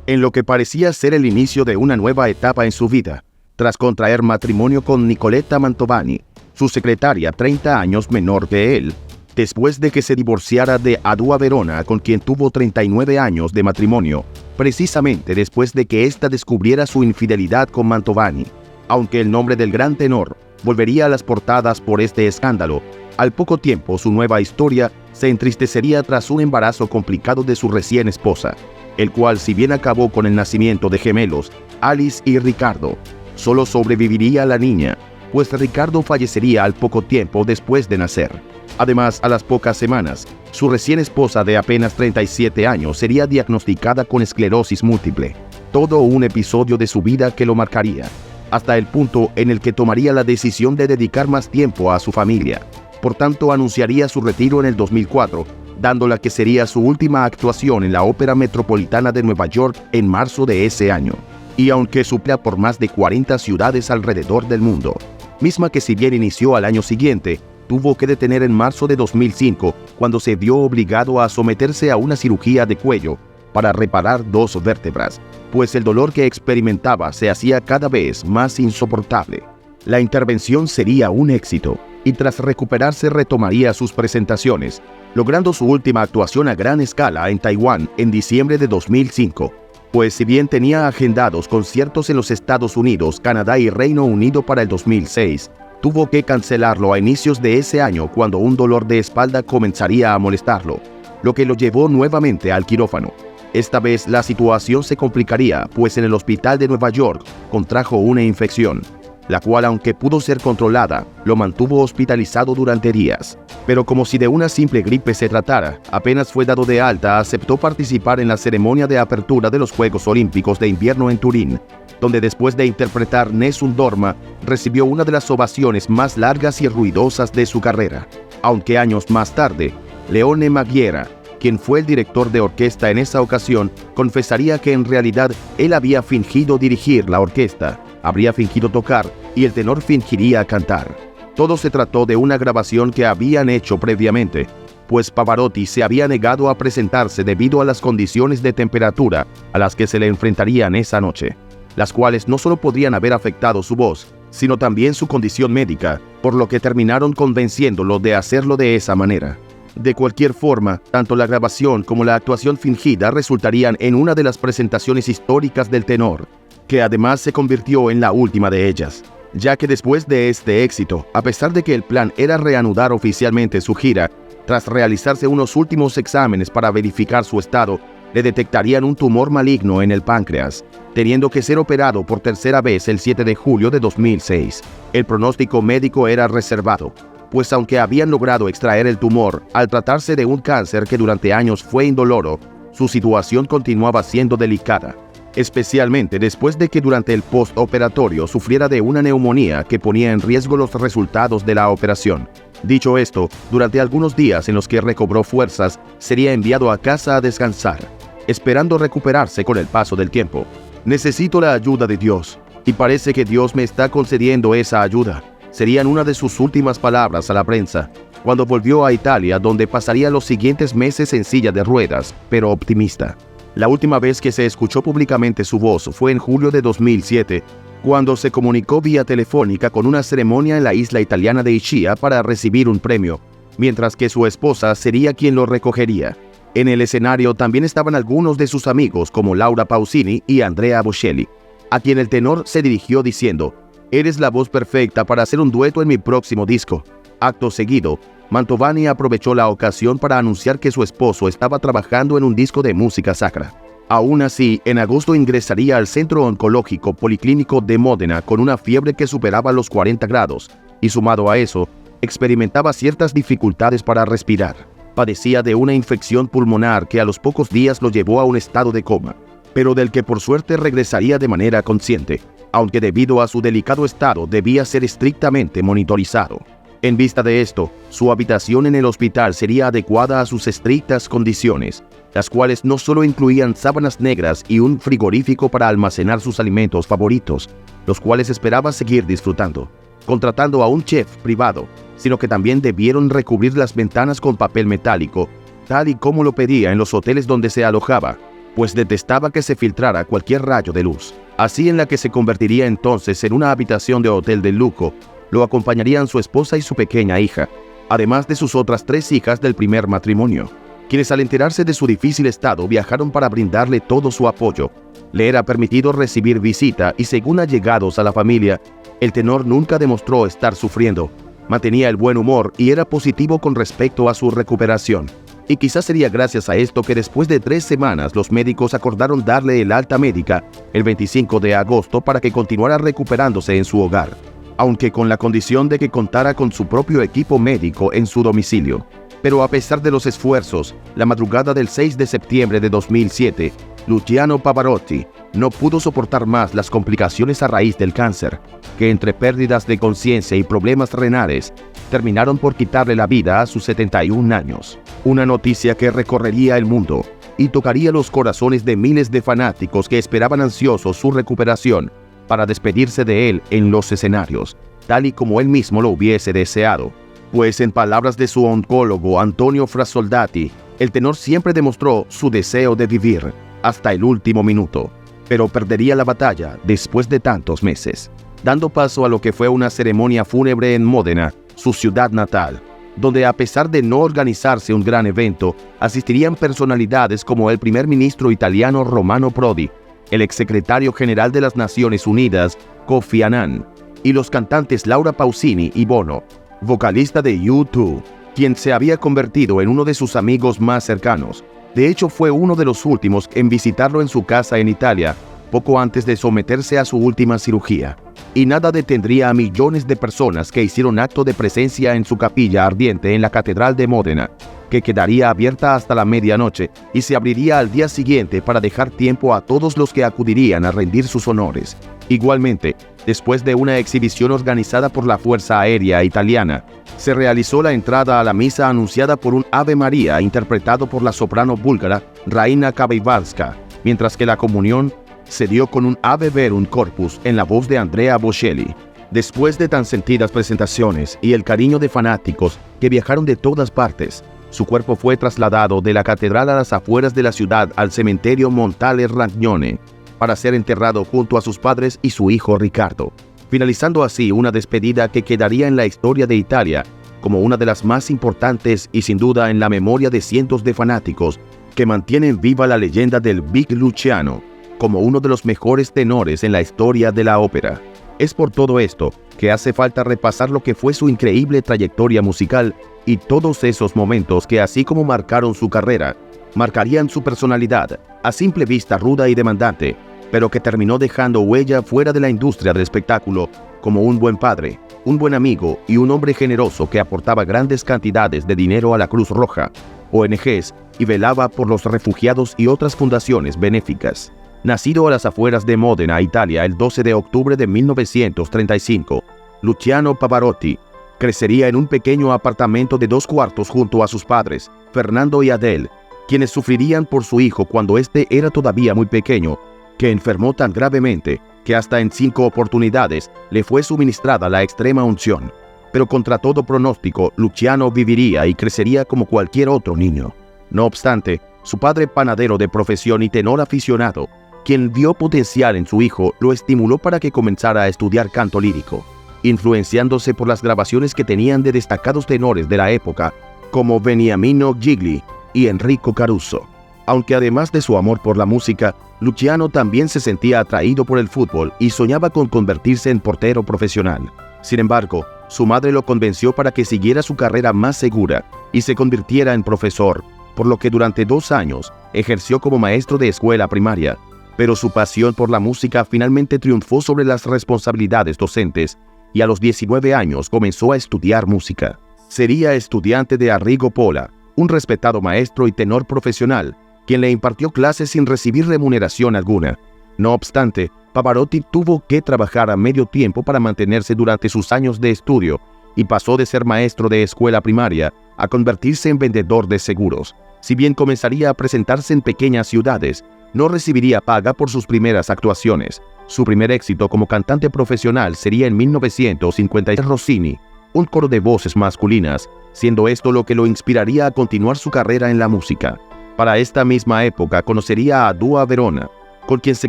En lo que parecía ser el inicio de una nueva etapa en su vida, tras contraer matrimonio con Nicoletta Mantovani, su secretaria 30 años menor que él, después de que se divorciara de Adua Verona, con quien tuvo 39 años de matrimonio, precisamente después de que ésta descubriera su infidelidad con Mantovani. Aunque el nombre del gran tenor volvería a las portadas por este escándalo, al poco tiempo su nueva historia se entristecería tras un embarazo complicado de su recién esposa, el cual, si bien acabó con el nacimiento de gemelos, Alice y Ricardo, solo sobreviviría la niña, pues Ricardo fallecería al poco tiempo después de nacer. Además, a las pocas semanas, su recién esposa de apenas 37 años sería diagnosticada con esclerosis múltiple. Todo un episodio de su vida que lo marcaría, hasta el punto en el que tomaría la decisión de dedicar más tiempo a su familia. Por tanto, anunciaría su retiro en el 2004, dando la que sería su última actuación en la Ópera Metropolitana de Nueva York en marzo de ese año. Y aunque suplía por más de 40 ciudades alrededor del mundo, misma que si bien inició al año siguiente, tuvo que detener en marzo de 2005, cuando se vio obligado a someterse a una cirugía de cuello para reparar 2 vértebras, pues el dolor que experimentaba se hacía cada vez más insoportable. La intervención sería un éxito, y tras recuperarse retomaría sus presentaciones, logrando su última actuación a gran escala en Taiwán en diciembre de 2005, pues si bien tenía agendados conciertos en los Estados Unidos, Canadá y Reino Unido para el 2006, tuvo que cancelarlo a inicios de ese año cuando un dolor de espalda comenzaría a molestarlo, lo que lo llevó nuevamente al quirófano. Esta vez la situación se complicaría, pues en el hospital de Nueva York contrajo una infección, la cual, aunque pudo ser controlada, lo mantuvo hospitalizado durante días. Pero como si de una simple gripe se tratara, apenas fue dado de alta, aceptó participar en la ceremonia de apertura de los Juegos Olímpicos de Invierno en Turín, donde después de interpretar Nessun Dorma, recibió una de las ovaciones más largas y ruidosas de su carrera. Aunque años más tarde, Leone Maghiera, quien fue el director de orquesta en esa ocasión, confesaría que en realidad él había fingido dirigir la orquesta, habría fingido tocar y el tenor fingiría cantar. Todo se trató de una grabación que habían hecho previamente, pues Pavarotti se había negado a presentarse debido a las condiciones de temperatura a las que se le enfrentarían esa noche, las cuales no solo podrían haber afectado su voz, sino también su condición médica, por lo que terminaron convenciéndolo de hacerlo de esa manera. De cualquier forma, tanto la grabación como la actuación fingida resultarían en una de las presentaciones históricas del tenor, que además se convirtió en la última de ellas, ya que después de este éxito, a pesar de que el plan era reanudar oficialmente su gira, tras realizarse unos últimos exámenes para verificar su estado, le detectarían un tumor maligno en el páncreas, teniendo que ser operado por tercera vez el 7 de julio de 2006. El pronóstico médico era reservado, pues aunque habían logrado extraer el tumor, al tratarse de un cáncer que durante años fue indoloro, su situación continuaba siendo delicada, especialmente después de que durante el postoperatorio sufriera de una neumonía que ponía en riesgo los resultados de la operación. Dicho esto, durante algunos días en los que recobró fuerzas, sería enviado a casa a descansar, esperando recuperarse con el paso del tiempo. Necesito la ayuda de Dios, y parece que Dios me está concediendo esa ayuda, serían una de sus últimas palabras a la prensa, cuando volvió a Italia, donde pasaría los siguientes meses en silla de ruedas, pero optimista. La última vez que se escuchó públicamente su voz fue en julio de 2007, cuando se comunicó vía telefónica con una ceremonia en la isla italiana de Ischia para recibir un premio, mientras que su esposa sería quien lo recogería. En el escenario también estaban algunos de sus amigos como Laura Pausini y Andrea Bocelli, a quien el tenor se dirigió diciendo: «Eres la voz perfecta para hacer un dueto en mi próximo disco». Acto seguido, Mantovani aprovechó la ocasión para anunciar que su esposo estaba trabajando en un disco de música sacra. Aún así, en agosto ingresaría al Centro Oncológico Policlínico de Módena con una fiebre que superaba los 40 grados, y sumado a eso, experimentaba ciertas dificultades para respirar. Padecía de una infección pulmonar que a los pocos días lo llevó a un estado de coma, pero del que por suerte regresaría de manera consciente, aunque debido a su delicado estado debía ser estrictamente monitorizado. En vista de esto, su habitación en el hospital sería adecuada a sus estrictas condiciones, las cuales no solo incluían sábanas negras y un frigorífico para almacenar sus alimentos favoritos, los cuales esperaba seguir disfrutando, contratando a un chef privado, sino que también debieron recubrir las ventanas con papel metálico, tal y como lo pedía en los hoteles donde se alojaba, pues detestaba que se filtrara cualquier rayo de luz. Así, en la que se convertiría entonces en una habitación de hotel de lujo, lo acompañarían su esposa y su pequeña hija, además de sus otras 3 hijas del primer matrimonio, quienes al enterarse de su difícil estado viajaron para brindarle todo su apoyo. Le era permitido recibir visita y, según allegados a la familia, el tenor nunca demostró estar sufriendo, mantenía el buen humor y era positivo con respecto a su recuperación. Y quizás sería gracias a esto que después de 3 semanas los médicos acordaron darle el alta médica el 25 de agosto para que continuara recuperándose en su hogar, aunque con la condición de que contara con su propio equipo médico en su domicilio. Pero a pesar de los esfuerzos, la madrugada del 6 de septiembre de 2007, Luciano Pavarotti no pudo soportar más las complicaciones a raíz del cáncer, que entre pérdidas de conciencia y problemas renales, terminaron por quitarle la vida a sus 71 años. Una noticia que recorrería el mundo y tocaría los corazones de miles de fanáticos que esperaban ansiosos su recuperación para despedirse de él en los escenarios, tal y como él mismo lo hubiese deseado. Pues en palabras de su oncólogo Antonio Frasoldati, el tenor siempre demostró su deseo de vivir hasta el último minuto, pero perdería la batalla después de tantos meses, dando paso a lo que fue una ceremonia fúnebre en Módena, su ciudad natal, donde a pesar de no organizarse un gran evento, asistirían personalidades como el primer ministro italiano Romano Prodi, el exsecretario general de las Naciones Unidas, Kofi Annan, y los cantantes Laura Pausini y Bono, vocalista de U2, quien se había convertido en uno de sus amigos más cercanos. De hecho, fue uno de los últimos en visitarlo en su casa en Italia, poco antes de someterse a su última cirugía. Y nada detendría a millones de personas que hicieron acto de presencia en su capilla ardiente en la Catedral de Módena, que quedaría abierta hasta la medianoche y se abriría al día siguiente para dejar tiempo a todos los que acudirían a rendir sus honores. Igualmente, después de una exhibición organizada por la Fuerza Aérea Italiana, se realizó la entrada a la misa anunciada por un Ave María interpretado por la soprano búlgara Raina Kabaivalska, mientras que la comunión se dio con un Ave Verum Corpus en la voz de Andrea Bocelli. Después de tan sentidas presentaciones y el cariño de fanáticos que viajaron de todas partes, su cuerpo fue trasladado de la catedral a las afueras de la ciudad al cementerio Montale Ragnone para ser enterrado junto a sus padres y su hijo Ricardo, finalizando así una despedida que quedaría en la historia de Italia como una de las más importantes y sin duda en la memoria de cientos de fanáticos que mantienen viva la leyenda del Big Luciano como uno de los mejores tenores en la historia de la ópera. Es por todo esto que hace falta repasar lo que fue su increíble trayectoria musical y todos esos momentos que, así como marcaron su carrera, marcarían su personalidad, a simple vista ruda y demandante, pero que terminó dejando huella fuera de la industria del espectáculo como un buen padre, un buen amigo y un hombre generoso que aportaba grandes cantidades de dinero a la Cruz Roja, ONGs y velaba por los refugiados y otras fundaciones benéficas. Nacido a las afueras de Módena, Italia, el 12 de octubre de 1935, Luciano Pavarotti crecería en un pequeño apartamento de 2 cuartos junto a sus padres, Fernando y Adele, quienes sufrirían por su hijo cuando éste era todavía muy pequeño, que enfermó tan gravemente que hasta en 5 oportunidades le fue suministrada la extrema unción. Pero contra todo pronóstico, Luciano viviría y crecería como cualquier otro niño. No obstante, su padre, panadero de profesión y tenor aficionado, quien vio potencial en su hijo, lo estimuló para que comenzara a estudiar canto lírico, influenciándose por las grabaciones que tenían de destacados tenores de la época, como Beniamino Gigli y Enrico Caruso. Aunque además de su amor por la música, Luciano también se sentía atraído por el fútbol y soñaba con convertirse en portero profesional. Sin embargo, su madre lo convenció para que siguiera su carrera más segura y se convirtiera en profesor, por lo que durante 2 años ejerció como maestro de escuela primaria. Pero su pasión por la música finalmente triunfó sobre las responsabilidades docentes y a los 19 años comenzó a estudiar música. Sería estudiante de Arrigo Pola, un respetado maestro y tenor profesional, quien le impartió clases sin recibir remuneración alguna. No obstante, Pavarotti tuvo que trabajar a medio tiempo para mantenerse durante sus años de estudio y pasó de ser maestro de escuela primaria a convertirse en vendedor de seguros. Si bien comenzaría a presentarse en pequeñas ciudades, no recibiría paga por sus primeras actuaciones. Su primer éxito como cantante profesional sería en 1953 Rossini, un coro de voces masculinas, siendo esto lo que lo inspiraría a continuar su carrera en la música. Para esta misma época conocería a Dua Verona, con quien se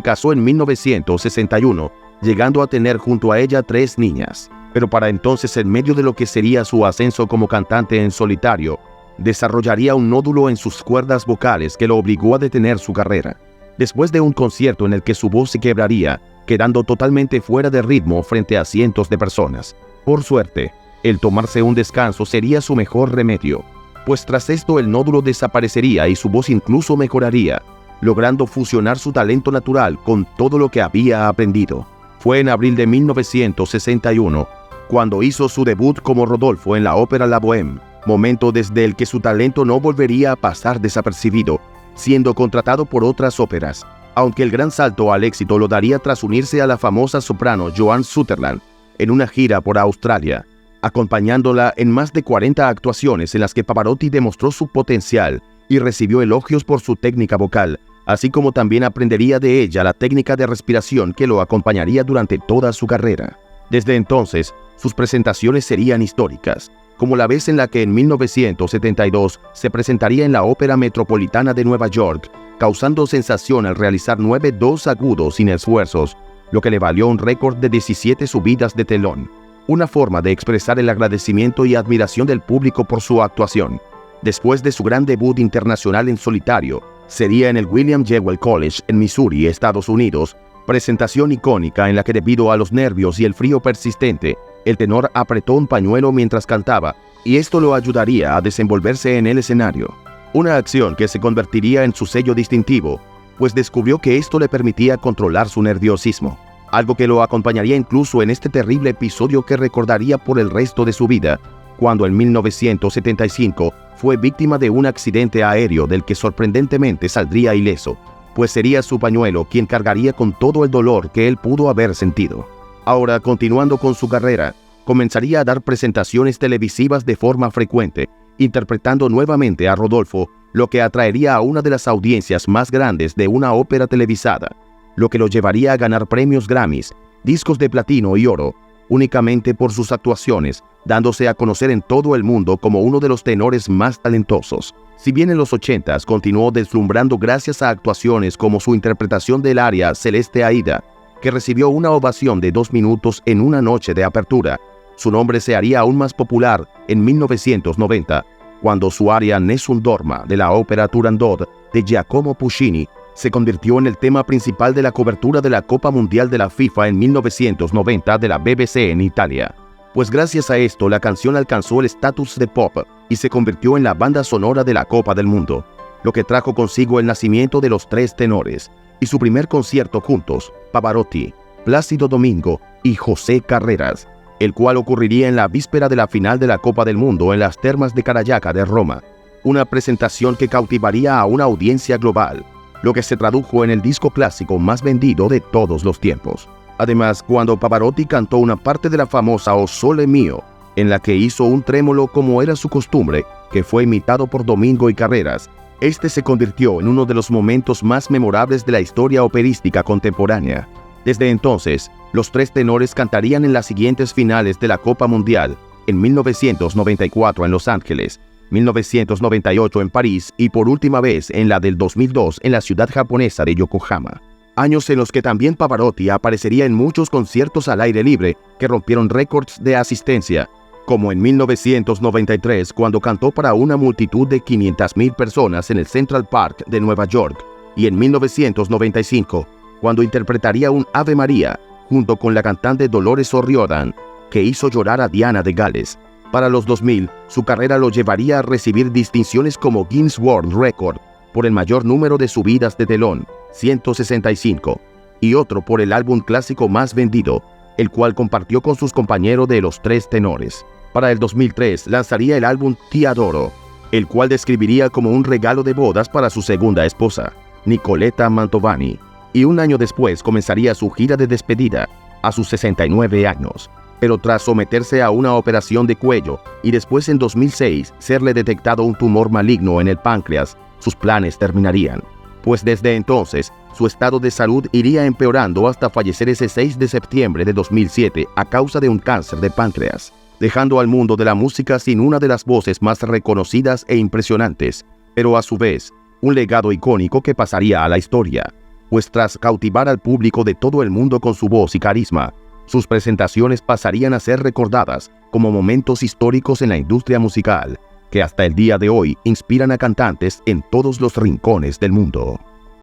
casó en 1961, llegando a tener junto a ella 3 niñas. Pero para entonces, en medio de lo que sería su ascenso como cantante en solitario, desarrollaría un nódulo en sus cuerdas vocales que lo obligó a detener su carrera. Después de un concierto en el que su voz se quebraría, quedando totalmente fuera de ritmo frente a cientos de personas. Por suerte, el tomarse un descanso sería su mejor remedio, pues tras esto el nódulo desaparecería y su voz incluso mejoraría, logrando fusionar su talento natural con todo lo que había aprendido. Fue en abril de 1961 cuando hizo su debut como Rodolfo en la ópera La Bohème, momento desde el que su talento no volvería a pasar desapercibido, siendo contratado por otras óperas, aunque el gran salto al éxito lo daría tras unirse a la famosa soprano Joan Sutherland en una gira por Australia, acompañándola en más de 40 actuaciones en las que Pavarotti demostró su potencial y recibió elogios por su técnica vocal, así como también aprendería de ella la técnica de respiración que lo acompañaría durante toda su carrera. Desde entonces, sus presentaciones serían históricas, como la vez en la que en 1972 se presentaría en la Ópera Metropolitana de Nueva York, causando sensación al realizar 9 dos agudos sin esfuerzos, lo que le valió un récord de 17 subidas de telón, una forma de expresar el agradecimiento y admiración del público por su actuación. Después de su gran debut internacional en solitario, sería en el William Jewell College en Missouri, Estados Unidos, presentación icónica en la que, debido a los nervios y el frío persistente, el tenor apretó un pañuelo mientras cantaba, y esto lo ayudaría a desenvolverse en el escenario. Una acción que se convertiría en su sello distintivo, pues descubrió que esto le permitía controlar su nerviosismo, algo que lo acompañaría incluso en este terrible episodio que recordaría por el resto de su vida, cuando en 1975 fue víctima de un accidente aéreo del que sorprendentemente saldría ileso, pues sería su pañuelo quien cargaría con todo el dolor que él pudo haber sentido. Ahora, continuando con su carrera, comenzaría a dar presentaciones televisivas de forma frecuente, interpretando nuevamente a Rodolfo, lo que atraería a una de las audiencias más grandes de una ópera televisada, lo que lo llevaría a ganar premios Grammys, discos de platino y oro, únicamente por sus actuaciones, dándose a conocer en todo el mundo como uno de los tenores más talentosos. Si bien en los 80s continuó deslumbrando gracias a actuaciones como su interpretación del aria Celeste Aida, que recibió una ovación de 2 minutos en una noche de apertura, su nombre se haría aún más popular en 1990, cuando su aria Nessun Dorma de la ópera Turandot de Giacomo Puccini se convirtió en el tema principal de la cobertura de la Copa Mundial de la FIFA en 1990 de la BBC en Italia. Pues gracias a esto la canción alcanzó el estatus de pop y se convirtió en la banda sonora de la Copa del Mundo, lo que trajo consigo el nacimiento de los 3 tenores y su primer concierto juntos, Pavarotti, Plácido Domingo y José Carreras, el cual ocurriría en la víspera de la final de la Copa del Mundo en las Termas de Caravaca de Roma, una presentación que cautivaría a una audiencia global, lo que se tradujo en el disco clásico más vendido de todos los tiempos. Además, cuando Pavarotti cantó una parte de la famosa O Sole Mio, en la que hizo un trémolo como era su costumbre, que fue imitado por Domingo y Carreras, este se convirtió en uno de los momentos más memorables de la historia operística contemporánea. Desde entonces, los 3 tenores cantarían en las siguientes finales de la Copa Mundial, en 1994 en Los Ángeles, 1998 en París y por última vez en la del 2002 en la ciudad japonesa de Yokohama. Años en los que también Pavarotti aparecería en muchos conciertos al aire libre que rompieron récords de asistencia, como en 1993 cuando cantó para una multitud de 500,000 personas en el Central Park de Nueva York, y en 1995 cuando interpretaría un Ave María junto con la cantante Dolores O'Riordan, que hizo llorar a Diana de Gales. Para los 2000, su carrera lo llevaría a recibir distinciones como Guinness World Record por el mayor número de subidas de telón, 165, y otro por el álbum clásico más vendido, el cual compartió con sus compañeros de los 3 tenores. Para el 2003 lanzaría el álbum Ti Adoro, el cual describiría como un regalo de bodas para su segunda esposa, Nicoletta Mantovani, y un año después comenzaría su gira de despedida, a sus 69 años. Pero tras someterse a una operación de cuello y después en 2006 serle detectado un tumor maligno en el páncreas, sus planes terminarían, pues desde entonces su estado de salud iría empeorando hasta fallecer ese 6 de septiembre de 2007 a causa de un cáncer de páncreas, dejando al mundo de la música sin una de las voces más reconocidas e impresionantes, pero a su vez un legado icónico que pasaría a la historia, pues tras cautivar al público de todo el mundo con su voz y carisma, sus presentaciones pasarían a ser recordadas como momentos históricos en la industria musical, que hasta el día de hoy inspiran a cantantes en todos los rincones del mundo.